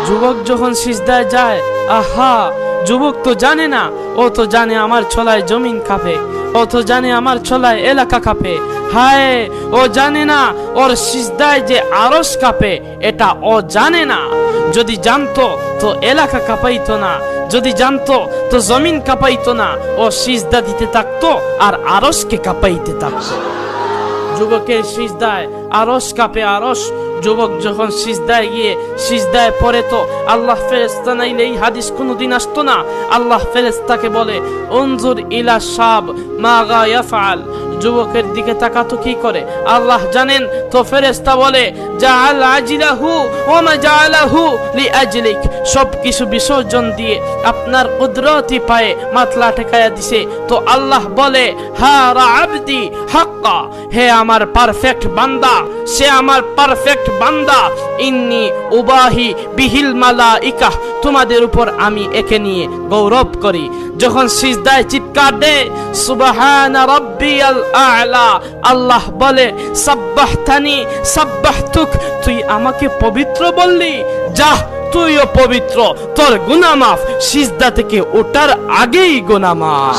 যুবক যখন সিজদায় যায়, আহা, যুবক তো জানে না, ও তো জানে আমার ছলায় জমিন কাঁপে, ও তো জানে আমার ছলায় এলাকা কাঁপে। হায়, ও জানে না ওর সিজদায় যে আরশ কাঁপে, এটা ও জানে না। যদি জানতো তো এলাকা কাঁপাইতো না, যদি জানতো তো জমিন কাঁপাইতো না। ও সিজদা দিতে থাকতো আর আরশকে কাঁপাইতে থাকতো। যুবকের সিজদায় আরশ কাঁপে, আরশ। যুবক যখন সিজদায় গিয়ে সিজদায় পড়ে তো আল্লাহ ফেরেশতা নাইলে এই হাদিস কোনোদিন আসতো না। আল্লাহ ফেরেশতাকে বলে, উনজুর ইলা শাব মাগা ইয়াফআল, যুবকের দিকে তাকাতো কি করে আল্লাহ জানেন। তো ফেরেশতা বলে, জাআল আজিলাহু ওয়া মা জাআলাহু লিআজলিক, সবকিছু বিসর্জন দিয়ে আপনার কুদরতি পায়ে মাথলা ঠেকায়া দিছে। তো আল্লাহ বলে, হারা আবদি হাক্কা, হে আমার পারফেক্ট বান্দা, সে আমার পারফেক্ট বান্দা। ইন্নি উবাহি বিহিল মালাইকা, তোমাদের উপর আমি একে নিয়ে গৌরব করি। যখন সিজদায় চিৎকার দেয় সুবহানা রাব্বিয়াল আ'লা, আল্লাহ বলে, সাব্বাহতানি সাব্বাহতুক, তুই আমাকে পবিত্র বললি, যা তুইও পবিত্র, তোর গুনাহ মাফ। সিজদা থেকে ওঠার আগেই গুনাহ মাফ।